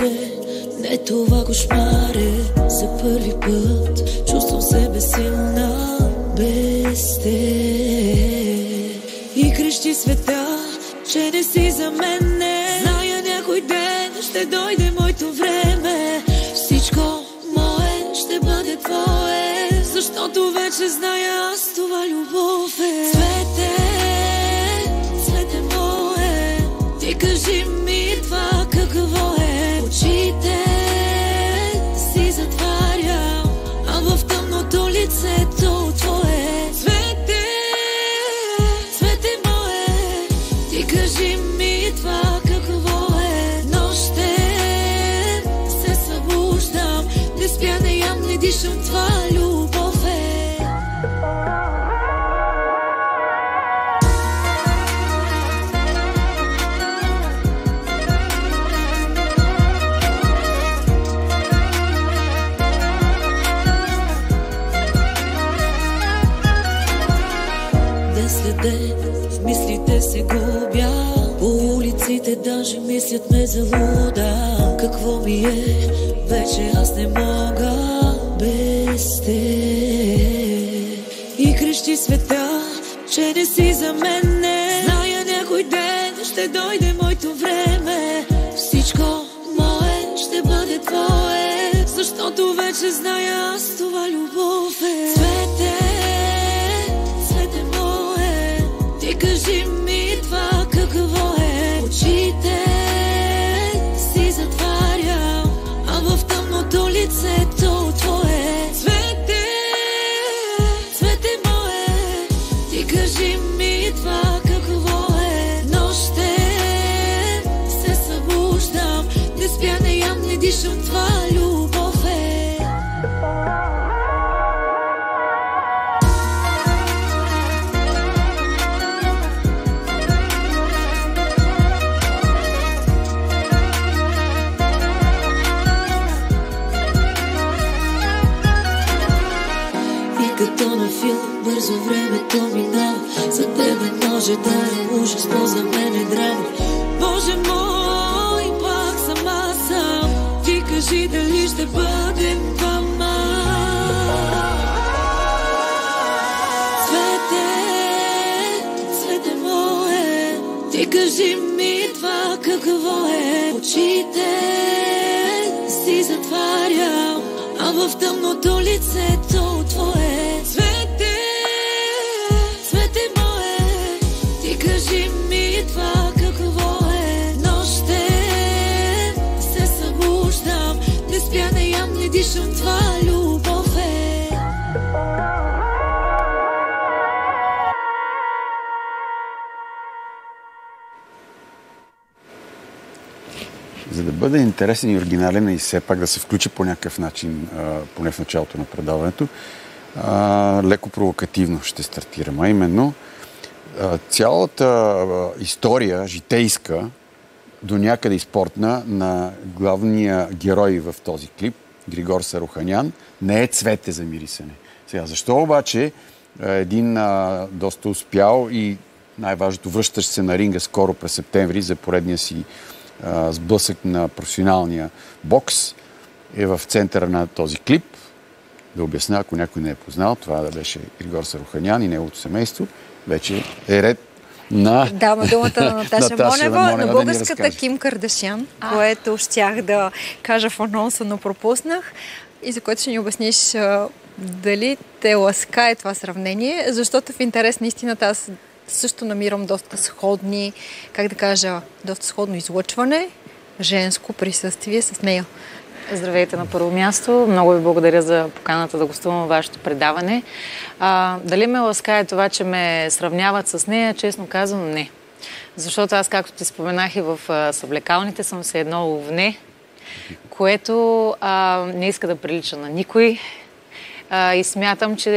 се, не това кошмар е. За първи път чувствам себе силна без теб. И крещи света, че не си за мене. Зная някой ден ще дойде моето време. Всичко мое ще бъде твое, защото вече зная аз това любов е. Цвете, цвете мое, ти кажи ми това какво е. Очите си затварям, а в тъмното лицето твое. Цвете, цвете мое, ти кажи ми това какво е. Нощем се събуждам, не спя, не ям, не дишам, това любов е. Ден след ден в мислите се губя, по улиците даже мислят ме за луда. Какво ми е, вече аз не мога без теб. И крещи света, че не си за мене. Зная някой ден ще дойде моето време. Всичко мое ще бъде твое, защото вече зная аз това любов е. Цвете, цвете мое, ти кажи ми това какво е. Очите си затварям, а в тъмното лицето твое. Цвете, цвете мое, ти кажи ми това какво е. Нощем се събуждам, не спя, не ям, не дишам, това любов е. Като на филм, бързо времето минава. За тебе може да е ужас, но за мен е драма. Боже мой, пак сама съм. Ти кажи дали ще бъдем двама. Цвете, цвете мое, ти кажи ми това какво е. Очите си затварям, а в тъмното лицето твое. Цвете, цвете мое, ти кажи ми това какво е. Нощем се събуждам, не спя, не ям, не дишам, това любов е. За да бъде интересен и оригинален и все пак да се включи по някакъв начин, поне в началото на предаването, леко провокативно ще стартирам. А именно, цялата история, житейска, до някъде и спортна, на главния герой в този клип, Григор Саруханян, не е цвете за мирисане. Сега, защо обаче един доста успял и най-важното връщащ се на ринга скоро през септември за поредния си сблъсък на професионалния бокс е в центъра на този клип? Да обясня, ако някой не е познал, това да беше Григор Саруханян и неговото семейство. Вече е ред на... Давам думата на Наташа Монева, на българската Ким Кардашиан, което щях да кажа в анонса, но пропуснах и за което ще ни обясниш дали те ласкае това сравнение, защото в интерес на истината аз също намирам доста сходни, как да кажа, доста сходно излъчване, женско присъствие с нея. Здравейте на първо място. Много ви благодаря за поканата да гостувам във вашето предаване. Дали ме ласкае това, че ме сравняват с нея? Честно казано, не. Защото аз, както ти споменах и в съблекалните, съм се едно овне, което не иска да прилича на никой. И смятам, че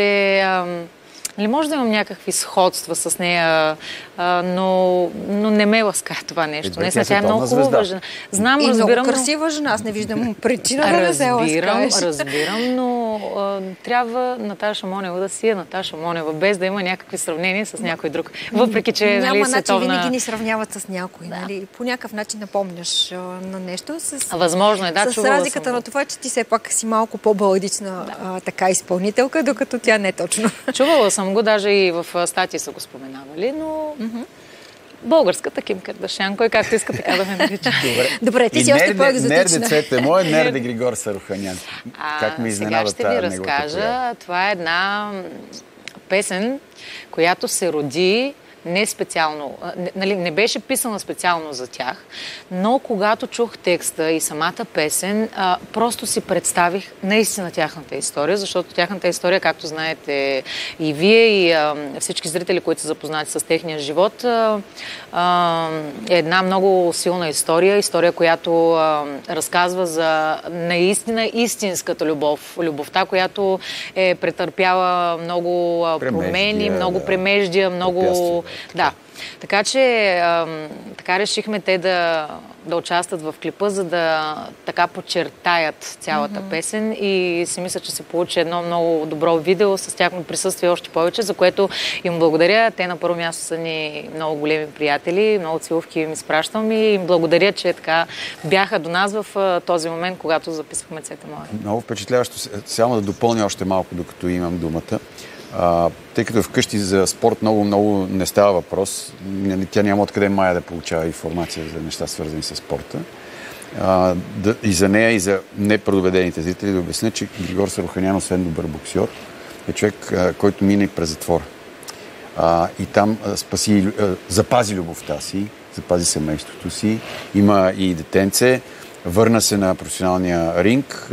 не може да имам някакви сходства с нея, но не ме ласкае това нещо. Не, тя е много хубава жена. Знам, и разбирам, много красива жена. Аз не виждам причина да не се ласкаеш. Разбирам, но но трябва Наташа Монева да си е Наташа Монева, без да има някакви сравнения с някой друг. Въпреки, че няма световна... начин, винаги ни сравняват с някой. Да. Нали? По някакъв начин напомняш на нещо. Възможно е, да, с разликата на това, че ти все пак си малко по-баладична така изпълнителка, докато тя не е точно. Чувала съм го, даже и в статии са го споменавали, но... Българската Ким Кардашиан, кой както иска така да ме нарича. Добре, ти си още по-екзотична. Нерде Цвете мое, нерде Григор Саруханян. Как ми изненада сега ще ви разкажа. Това е една песен, която се роди не специално, не беше писана специално за тях, но когато чух текста и самата песен, просто си представих наистина тяхната история, защото тяхната история, както знаете и вие, и всички зрители, които са запознати с техния живот, е една много силна история, която разказва за наистина истинската любов. Любовта, която е претърпяла много промени, много премеждия, много... Да. Така че така решихме те да участват в клипа, за да така подчертаят цялата песен и си мисля, че се получи едно много добро видео с тяхно присъствие още повече, за което им благодаря. Те на първо място са ни много големи приятели, много целувки им изпращам и им благодаря, че така бяха до нас в този момент, когато записвахме Цвете моя. Много впечатляващо. Само да допълня още малко, докато имам думата. Тъй като вкъщи за спорт много не става въпрос, тя няма откъде Майя да получава информация за неща, свързани с спорта. И за нея, и за непредубедените зрители да обясня, че Григор Саруханян, освен добър боксер, е човек, който мина и през затвора. И там запази любовта си, запази семейството си, има и детенце, върна се на професионалния ринг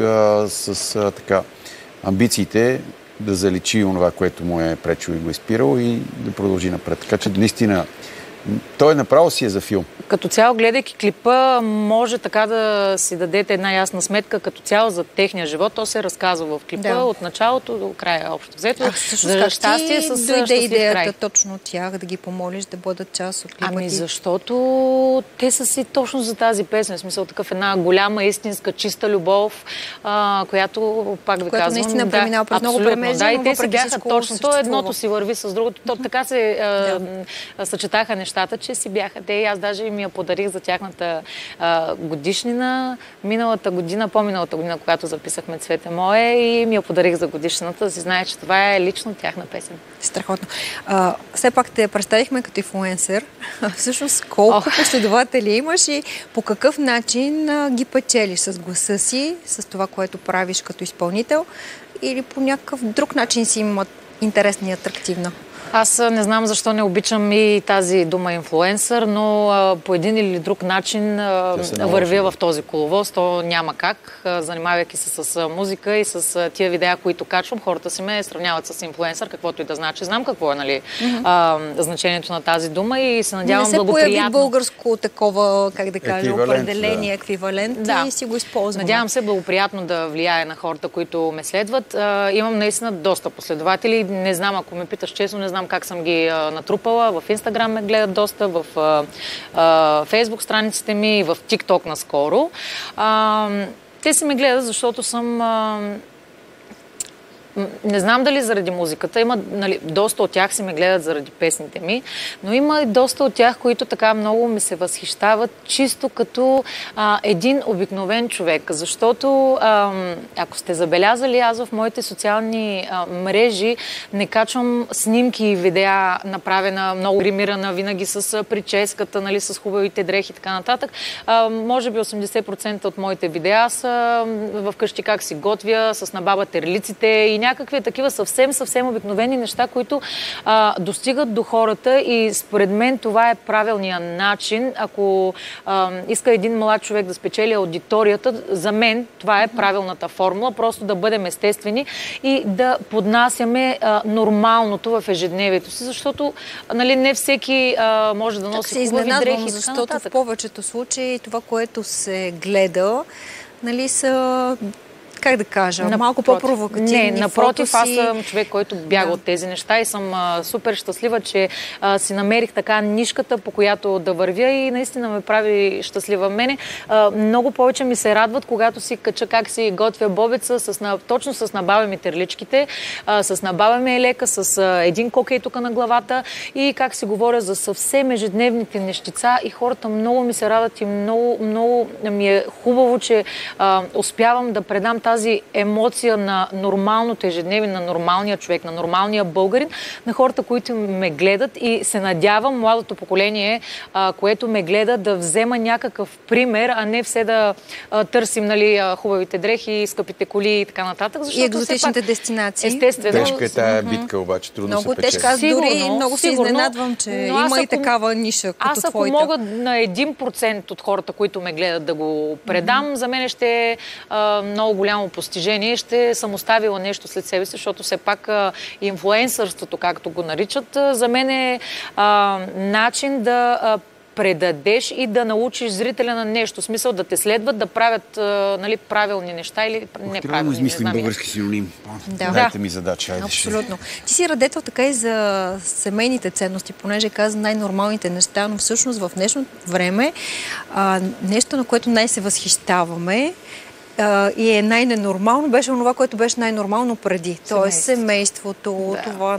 с амбициите да заличи онова, което му е пречило и го е спирало и да продължи напред. Така че наистина той направо си е за филм. Като цяло, гледайки клипа, може така да си дадете една ясна сметка като цяло за техния живот. То се разказва в клипа от началото до края общо взето. За щастие с дойде идеята точно от тях да ги помолиш да бъдат част от клипа? Защото те са си точно за тази песен. В смисъл такъв една голяма, истинска, чиста любов, която, пак ви казвам... наистина преминава през много премеждия, но и те си бяха точно. То едното си върви с другото. То така се съчетаха нещата, че си бяха те. И аз даже ми я подарих за тяхната годишнина. По-миналата година, когато записахме Цвете мое, и ми я подарих за годишнината, да си знае, че това е лично тяхна песен. Страхотно. Все пак те представихме като инфлуенсър. Всъщност, колко последователи имаш и по какъв начин ги печелиш? С гласа си, с това, което правиш като изпълнител, или по някакъв друг начин си имат интересна и атрактивна? Аз не знам защо не обичам и тази дума инфлуенсър, но по един или друг начин вървя в този коловоз. То няма как. Занимавайки се с музика и с тия видеа, които качвам, хората си ме сравняват с инфлуенсър, каквото и да значи. Знам какво е значението на тази дума и се надявам благоприятно. Не се появи българско такова, как да кажа, определение, еквивалент и си го използвам. Надявам се благоприятно да влияе на хората, които ме следват. Имам наистина доста последователи. Не знам, ако ме питаш честно, не знам как съм ги натрупала. В Инстаграм ме гледат доста, в Фейсбук страниците ми, в ТикТок наскоро. Те си ме гледат, защото съм... Не знам дали заради музиката. Има, доста от тях си ме гледат заради песните ми, но има и доста от тях, които така много ми се възхищават, чисто като един обикновен човек. Защото, ако сте забелязали, аз в моите социални мрежи не качвам снимки и видеа, направена много гримирана, винаги с прическата, с хубавите дрехи и така нататък. Може би 80% от моите видеа са вкъщи как си готвя, с на баба терлиците и някакви такива съвсем обикновени неща, които достигат до хората и според мен това е правилният начин. Ако иска един млад човек да спечели аудиторията, за мен това е правилната формула. Просто да бъдем естествени и да поднасяме нормалното в ежедневието си, защото не всеки може да носи хубави дрехи. Защото в повечето случаи това, което се гледа, са как да кажа, малко по-провокативни. Не, напротив, аз съм човек, който бяга от тези неща и съм супер щастлива, че си намерих така нишката, по която да вървя и наистина ме прави щастлива. Мене много повече ми се радват, когато си кача как си готвя бобеца, точно с набавяме терличките, с набавяме лека, с един кокей тук на главата и как си говоря за съвсем ежедневните нещица и хората много ми се радват и много ми е хубаво, че успявам да предам тази емоция на нормалното ежедневие, на нормалния човек, на нормалния българин, на хората, които ме гледат и се надявам младото поколение, което ме гледа, да взема някакъв пример, а не все да търсим хубавите дрехи, скъпите коли и така нататък. И екзотичните дестинации. Естествено. Тежка е тая битка, обаче трудно много се печели. Тежка. Аз дори много се изненадвам, че има и такава ниша като твоята. Аз ако мога на 1% от хората, които ме гледат, да го предам, за мен ще е много голямо постижение. Ще съм оставила нещо след себе си, защото все пак инфлуенсърството, както го наричат, за мен е начин да предадеш и да научиш зрителя на нещо. В смисъл да те следват, да правят правилни неща или неправилни. Трябва да измислим български синоним. Дайте ми задача. Абсолютно. Ти си радетел така и за семейните ценности, понеже каза най-нормалните неща, но всъщност в днешно време нещо, на което най-се възхищаваме и е най-ненормално, беше онова, което беше най-нормално преди. Тоест семейството, това,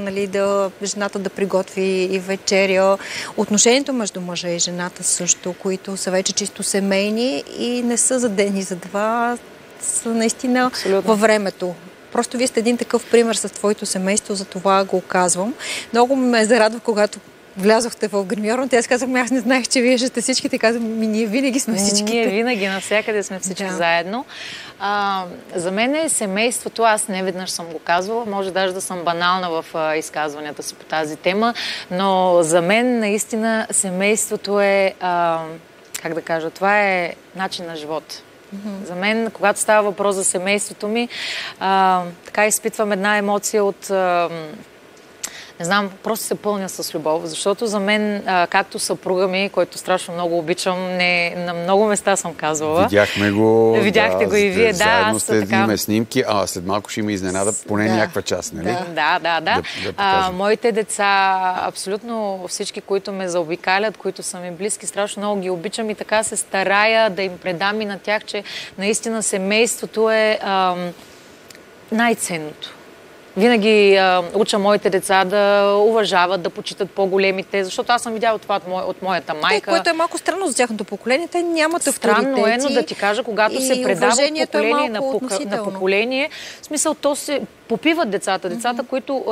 жената да приготви и вечеря, отношението между мъжа и жената също, които са вече чисто семейни и не са за ден и за два, са наистина във времето. Просто вие сте един такъв пример с твоето семейство, за това го казвам. Много ме зарадва, когато влязохте в гримьорната. Аз казах, аз не знаех, че вие ще сте всичките. Казвам, ние винаги сме всичките. Ние винаги, навсякъде сме всички заедно. За мен е семейството, аз не веднъж съм го казвала, може даже да съм банална в изказванията си по тази тема, но за мен наистина семейството е, как да кажа, това е начин на живот. За мен, когато става въпрос за семейството ми, така изпитвам една емоция от... Не знам, просто се пълня с любов, защото за мен, както съпруга ми, който страшно много обичам, на много места съм казвала. Видяхме го. Видяхте го и вие, заедно имаме снимки, след малко ще има изненада, поне някаква част, нали? Да. Моите деца, абсолютно всички, които ме заобикалят, които са ми близки, страшно много ги обичам и така се старая да им предам и на тях, че наистина семейството е най-ценното. Винаги уча моите деца да уважават, да почитат по-големите, защото аз съм видяла това от моята майка. Което е малко странно за тяхното поколение, те нямат авторитети. Странно е, но да ти кажа, когато се предава от поколение на поколение, в смисъл то се попиват децата. Децата, които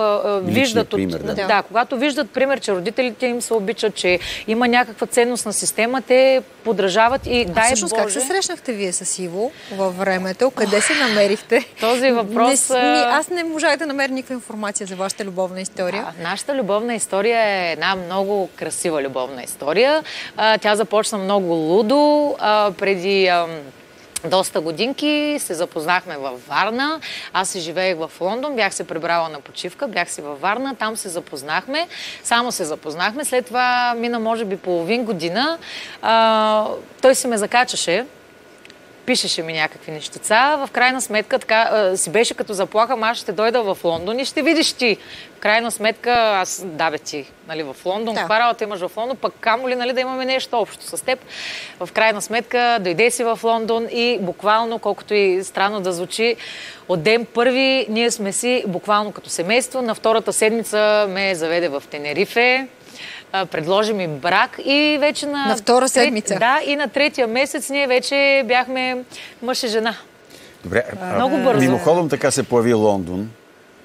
виждат пример, когато виждат пример, че родителите им се обичат, че има някаква ценностна система, те подражават и дай всъщност, Боже. Как се срещнахте вие с Иво във времето? Къде се намерихте? Този въпрос... Аз не можах да намеря никаква информация за вашата любовна история. Нашата любовна история е една много красива любовна история. Тя започна много лудо. Преди доста годинки се запознахме във Варна. Аз се живеех в Лондон, бях се прибрала на почивка, бях си във Варна, там се запознахме. Само се запознахме. След това мина може би половин година. Той си ме закачаше. Пишеше ми някакви нещица. В крайна сметка така, си беше като заплаха, аз ще дойда в Лондон и ще видиш ти. В крайна сметка, аз ти, в Лондон, каква работа имаш в Лондон, пък камо ли, да имаме нещо общо с теб. В крайна сметка, дойде си в Лондон и буквално, колкото и странно да звучи, от ден първи ние сме си буквално като семейство. На втората седмица ме заведе в Тенерифе. Предложи ми брак и вече на втора седмица. И на третия месец ние вече бяхме мъж и жена. Добре, много бързо. Мимоходом така се появи Лондон.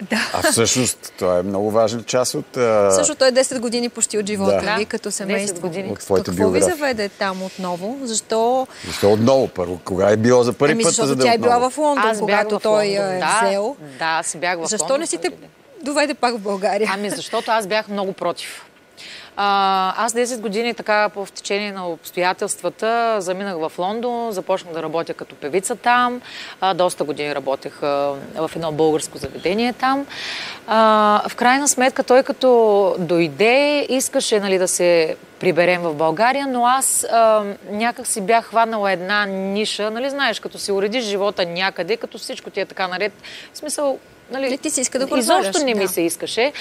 Да. А всъщност това е много важна част от... Също той е 10 години почти от живота ви като семейство. Какво ви заведе там отново? Защо отново първо? Кога е било за първи път? Защото тя е била в Лондон, когато той е взел. Да, аз бях в Лондон. Защо не си те доведе пак в България? Защото аз бях много против. Аз 10 години така в течение на обстоятелствата заминах в Лондон, започнах да работя като певица там. Доста години работех в едно българско заведение там. В крайна сметка той като дойде, искаше да се приберем в България, но аз някак си бях хванала една ниша, нали знаеш, като си уредиш живота някъде, като всичко ти е така наред. В смисъл, нали, ти си иска да го изобщо не ми се искаше.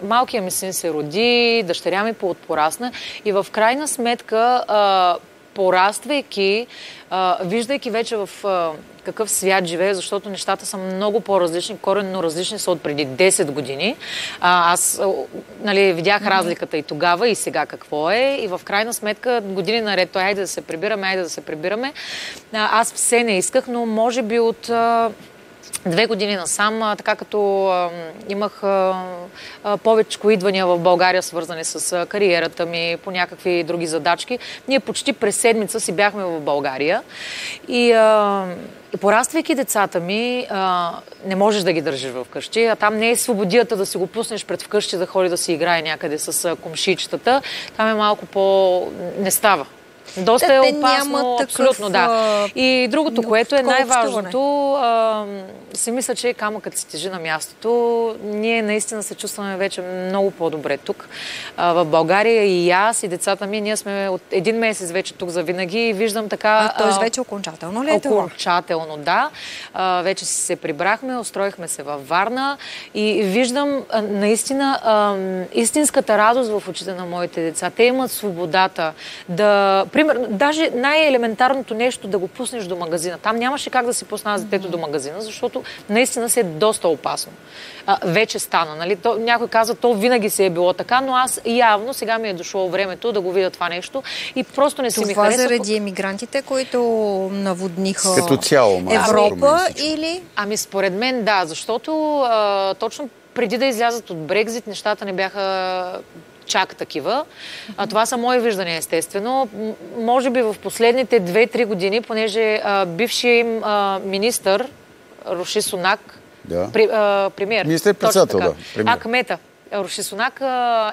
Малкият ми син се роди, дъщеря ми порасна и в крайна сметка, пораствайки, виждайки вече в какъв свят живее, защото нещата са много по-различни, коренно различни са от преди 10 години. Аз нали, видях разликата и тогава, и сега какво е. И в крайна сметка, години наред, той айде да се прибираме. Аз все не исках, но може би от 2 години насам, така като имах повечко идвания в България, свързани с кариерата ми, по някакви други задачки. Ние почти през седмица си бяхме в България и пораствайки децата ми, не можеш да ги държиш вкъщи, а там не е свободията да си го пуснеш пред вкъщи, да ходи да си играе някъде с комшичетата. Там е малко не става. Доста е опасно, абсолютно, да. И другото, което е най-важното, си мисля, че камъкът се тежи на мястото. Ние наистина се чувстваме вече много по-добре тук. В България и аз, и децата ми, ние сме от 1 месец вече тук завинаги и виждам така... Тоест вече окончателно ли е това? Окончателно, да. Вече си се прибрахме, устроихме се във Варна и виждам наистина истинската радост в очите на моите деца. Те имат свободата да... Примерно, даже най-елементарното нещо да го пуснеш до магазина. Там нямаше как да си пусна детето до магазина, защото наистина се е доста опасно. Вече стана, нали? Някой каза, то винаги се е било така, но аз явно сега ми е дошло времето да го видя това нещо и просто не си ми хареса. Това заради емигрантите, които наводниха като цяло, Европа или... Ами според мен да, защото точно преди да излязат от Брекзит, нещата не бяха чак такива. Това са мои виждания, естествено. Може би в последните 2-3 години, понеже бившият им министър Риши Сунак, премиер, министър-председател, да. Кмета. Риши Сунак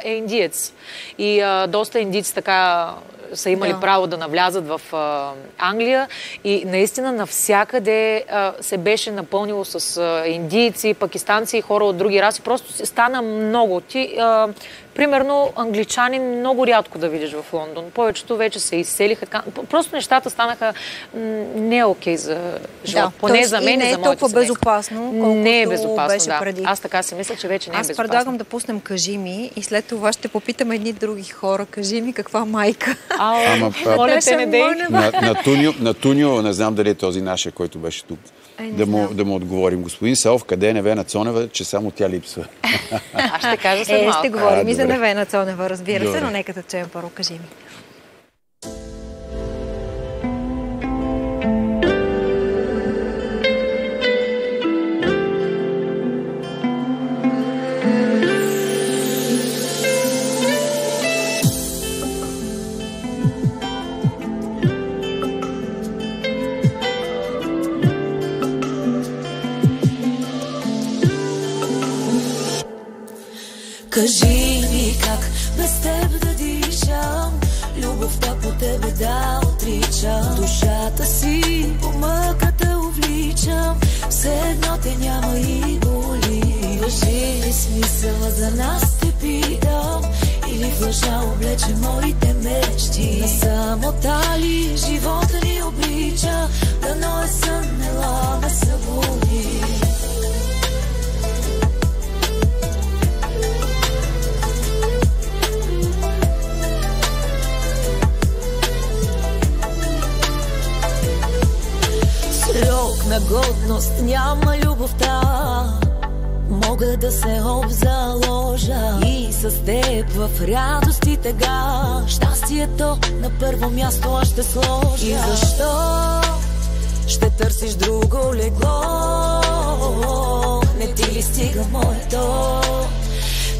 е индиец. И доста индийци така са имали право да навлязат в Англия и наистина навсякъде се беше напълнило с индийци, пакистанци и хора от други раси. Просто стана много. Примерно, англичани много рядко да видиш в Лондон. Повечето вече се изселиха. Просто нещата станаха не окей за живот. Поне за мен и за моите семейства. Не е толкова безопасно, колкото не е безопасно, беше преди. Аз така си мисля, че вече не е безопасно. Аз предлагам да пуснем "Кажи ми" и след това ще попитаме едни други хора. Кажи ми каква майка. Моля те, не дей. На Тунио, не знам дали е този нашия, който беше тук. Да му отговорим. Господин Саов, къде е Невена Цонева, че само тя липсва? Аз ще кажа след малко. Ще говорим и за Невена Цонева, разбира се, но нека да чуем първо "Кажи ми". Кажи ми как без теб да дишам, любовта по тебе да отричам, душата си по мъката увличам, все едно те няма и боли. Важи ли смисъла за нас, те питам, или в лъжа облече моите мечти? На самота ли живота ни обрича, дано е сън, ела ме събуди. Срок на годност няма любовта, мога да се обзаложа и с теб в радост и тъга, щастието на първо място аз ще сложа. И защо ще търсиш друго легло? Не ти ли стига моето?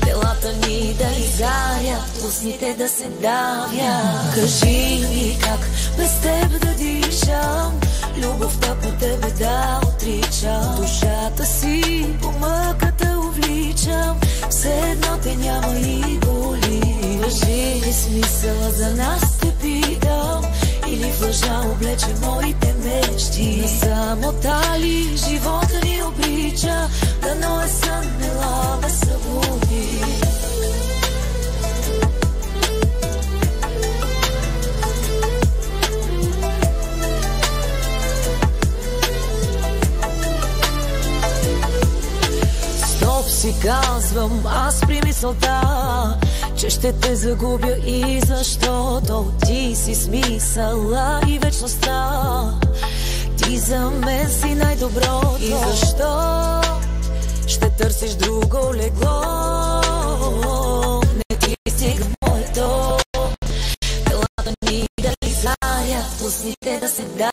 Телата ни да изгарят, устните да се давят. Кажи ми как без теб да дишам, любовта по тебе да отричам, душата си по мъката увличам, все едно те няма и боли. Важи ли смисъла за нас, те питам, или в лъжа облече моите мечти? На самота ли живота ни обрича, дано е сън, ела ме събуди. си казвам аз при мисълта, че ще те загубя и защото ти си смисъла и вечността. Ти за мен си най-доброто. И защо ще търсиш друго легло? Не ти стига моето. Телата ми да изгарят, устните да се давят.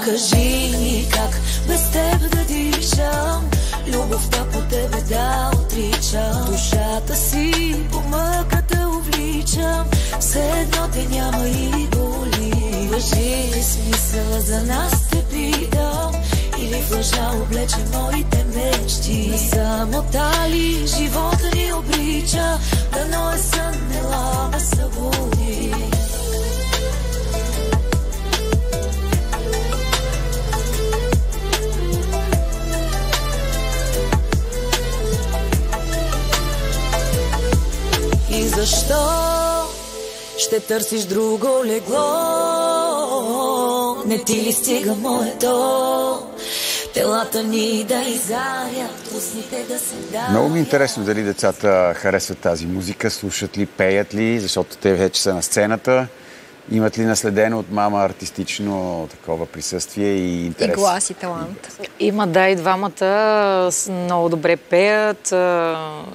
Кажи ми как без теб да дишам, любовта по тебе да отричам. Душата си по мъката увличам, все едно те няма и боли. Лъжи ли смисъла за нас те питам, или в лъжа облече моите мечти? На самота ли живота ни обрича, дано е сън, ела ме събуди. И защо ще търсиш друго легло? Не ти ли стига моето? Телата ни да изгарят, устните да се давят. Много ми е интересно дали децата харесват тази музика, слушат ли, пеят ли, защото те вече са на сцената. Имат ли наследено от мама артистично такова присъствие и интерес? И глас, и талант. Има, да, и двамата много добре пеят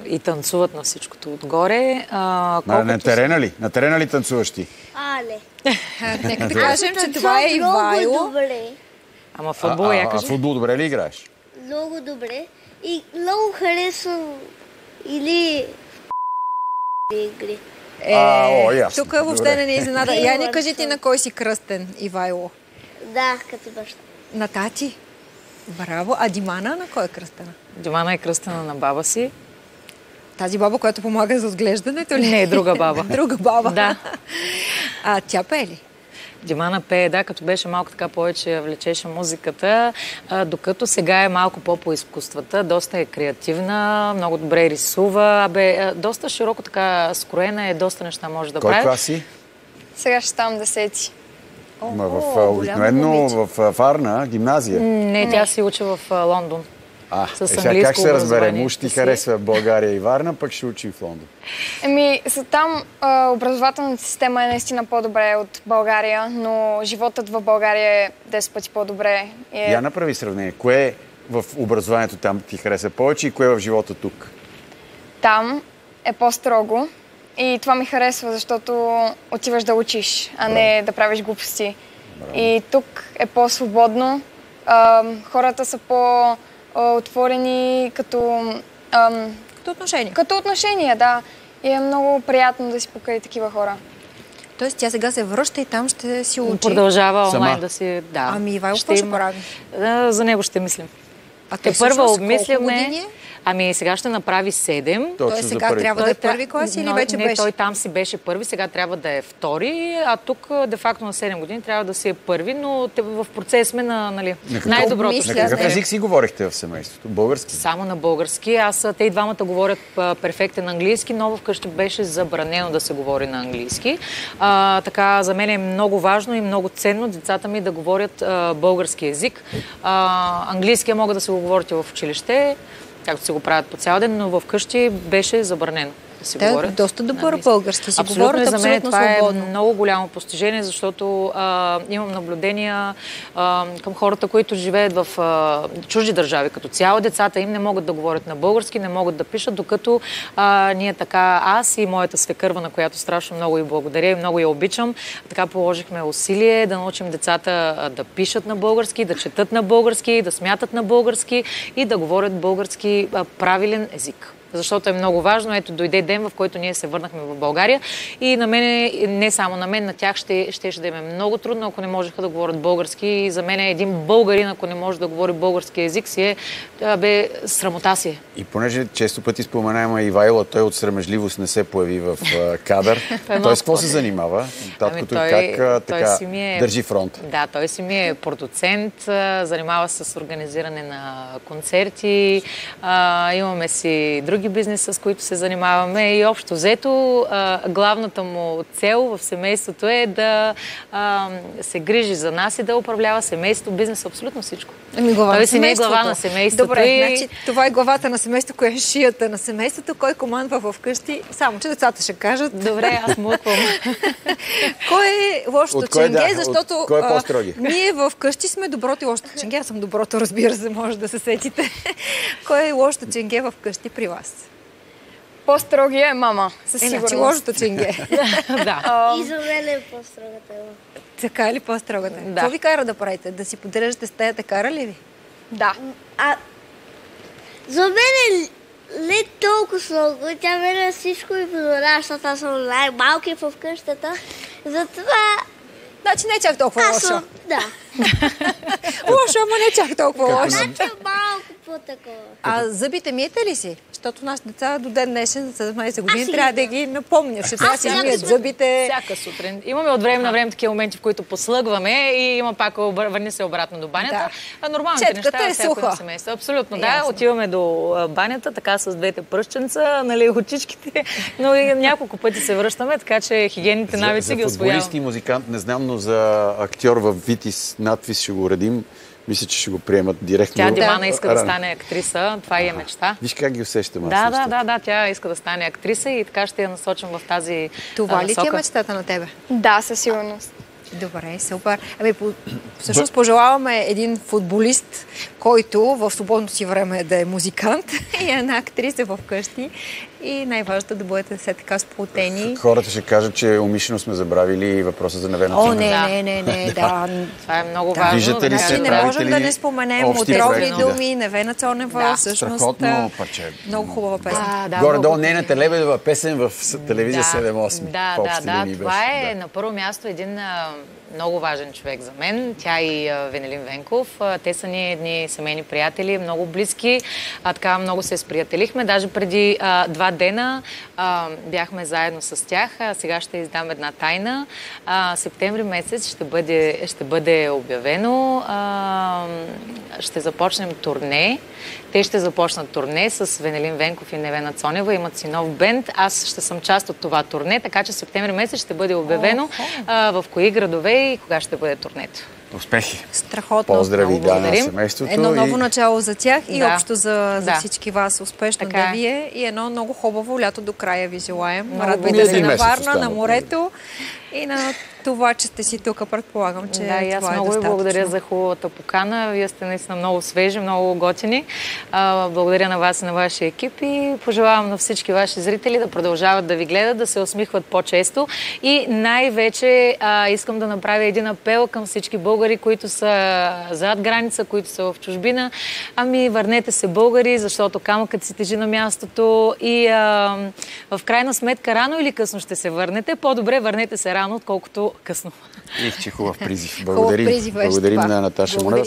и танцуват на всичкото отгоре. На терена ли? На терена ли танцуваш ти? Але. Нека да кажем, че това е Ивайло. Много добре. Ама футбол, я кажи. Футбол добре ли играеш? Много добре. И много харесвам или игри. Ясно. Тук въобще не изненада. Я не кажи ти на кой си кръстен, Ивайло. Да, като баща. На тати. Браво. А Димана на кой е кръстена? Димана е кръстена на баба си. Тази баба, която помага за отглеждането ли? Не, друга баба. Друга баба. Да. А тя пее ли? Димана пее, да, като беше малко така повече влечеше музиката, докато сега е малко по изкуствата, доста е креативна, много добре рисува, доста широко така скроена е, доста неща може да прави. Кой клас си? Сега ще ставам 10. Обикновено в Варна, гимназия? Не, тя си учи в Лондон. Сега как ще разберем? Уж ти харесва България и Варна, пък ще учим в Лондон. Там образователната система е наистина по-добре от България, но животът в България е 10 пъти по-добре. Я направи сравнение. Кое в образованието там ти хареса повече и кое в живота тук? Там е по-строго и това ми харесва, защото отиваш да учиш, а не да правиш глупости. И тук е по-свободно, хората са по-отворени като отношения. Като отношения, да. И е много приятно да си покрай такива хора. Тоест тя сега се връща и там ще си учи. Продължава онлайн да си... Да. Ами Ивайло, какво ще прави? За него ще мислим. А те първо обмисляме... Ами сега ще направи 7. Той сега трябва да е първи клас или вече беше? Не, той там си беше първи, сега трябва да е втори, а тук де-факто на 7 години трябва да си е първи, но в процес сме на най-доброто. На какъв език си говорихте в семейството? Български? Само на български. Те и двамата говорят перфектен английски, но вкъщи беше забранено да се говори на английски. Така, за мен е много важно и много ценно децата ми да говорят български език. Английския могат да се го говорят и в училище, както се го правят по цял ден, но вкъщи беше забранено да си говорят. Доста добър български си говорят, за мен това свободно. Е много голямо постижение, защото имам наблюдения към хората, които живеят в чужди държави. Като цяло децата им не могат да говорят на български, не могат да пишат, докато ние така, аз и моята свекърва, на която страшно много и благодаря и много я обичам, така положихме усилие да научим децата да пишат на български, да четат на български, да смятат на български и да говорят български правилен език. Защото е много важно. Ето, дойде ден, в който ние се върнахме в България и на мен, не само на мен, на тях ще да им е много трудно, ако не можеха да говорят български. И за мен един българин, ако не може да говори български език, си срамота си. И понеже често пъти споменаем Ивайло, той от срамежливост не се появи в кадър. Той с какво се занимава? Таткото как така държи фронт? Да, той си ми е продуцент, занимава се с организиране на концерти, имаме си други други бизнеса, с които се занимаваме и общо взето главната му цел в семейството е да се грижи за нас и да управлява семейство, бизнес, абсолютно всичко. Той си не е глава на семейството. Добре, значи това е главата на семейството, кое е шията на семейството, кой командва вкъщи, само че децата ще кажат. Добре, аз мутвам. Кой е лошото ченге, защото кой е по-строги? Ние вкъщи сме доброто и лошото ченге. Аз съм доброто, разбира се, може да се сетите. Кой е лошото ченге вкъщи при вас? По-строгия е мама, със сигурност. Значи лошото ченге. Да. И за мен е по-строгата. Така ли по-строгата? Да. Какво ви кара да правите? Да си подреждате стаята, кара ли ви? Да. За мен е не толкова много. Тя мене всичко ми позволява, защото аз съм най-малки в къщата. Затова... Значи не чак толкова лошо. Да. Лошо, ама не чак толкова лошо. Значи малко по-такова. А зъбите миете ли си? Защото нашите деца до ден днешен, за 17 години, трябва да ги напомняш. Ще трябва да си мият зъбите. Всяка сутрин. Имаме от време на време такива моменти, в които послъгваме и има пак върни се обратно до банята. Да. Нормалните Четката неща е всяко суха. едно семейство. Абсолютно, да. Отиваме до банята, така с двете пръстченца, нали, очичките, но и няколко пъти се връщаме, така че хигиенните навици ги усвояваме. За футболист и музикант не знам, но за актьор в Витис надпис ще го уредим. Мисля, че ще го приемат директно. Тя Димана иска да стане актриса, това е мечта. Виж как ги усещам. Да, тя иска да стане актриса и така ще я насочим в тази Това ли ти е насока. мечтата на тебе? Да, със сигурност. Добре, супер. Всъщност пожелаваме един футболист, който в свободното си време да е музикант и една актриса вкъщи. И най-важното да бъдете все така сплотени. Хората ще кажат, че умишлено сме забравили въпроса за Невена Цонева. Не, да. Това е много важно. Виждате ли се, Не можем да не споменем отровни думи, Невена Цонева, всъщност. Страхотно парче. Много хубава песен. Горе-долу нейната Лебедова песен в телевизия 7-8. Да. Това е на първо място един много важен човек за мен. Тя и Венелин Венков. Те са ни едни семейни приятели, много близки. Така много се сприятелихме. Даже преди 2 дена бяхме заедно с тях. Сега ще издам една тайна. Септември месец ще бъде обявено. Ще започнем турне. Те ще започнат турне с Венелин Венков и Невена Цонева. Имат си нов бенд. Аз ще съм част от това турне, така че септември месец ще бъде обявено в кои градове и кога ще бъде турнето. Успехи! Страхотно. Поздрави на семейството. Едно ново начало за тях и общо за Да. всички вас. Успешно Така да е. ви е и едно много хубаво лято до края ви желаем. Много Радвайте се един на месец Варна, остана, на морето и на това, че сте си тук. Предполагам, че Да, и аз това е много ви достатъчно. благодаря за хубавата покана. Вие сте наистина много свежи, много готини. Благодаря на вас и на вашия екип и пожелавам на всички ваши зрители да продължават да ви гледат, да се усмихват по-често и най-вече искам да направя един апел към всички българи, които са зад граница, които са в чужбина. Върнете се, българи, защото камъкът си тежи на мястото и в крайна сметка рано или късно ще се върнете. По-добре върнете се рано, отколкото късно. Че хубав призив. Хубав призив беше Благодарим това. на Наташа Монева.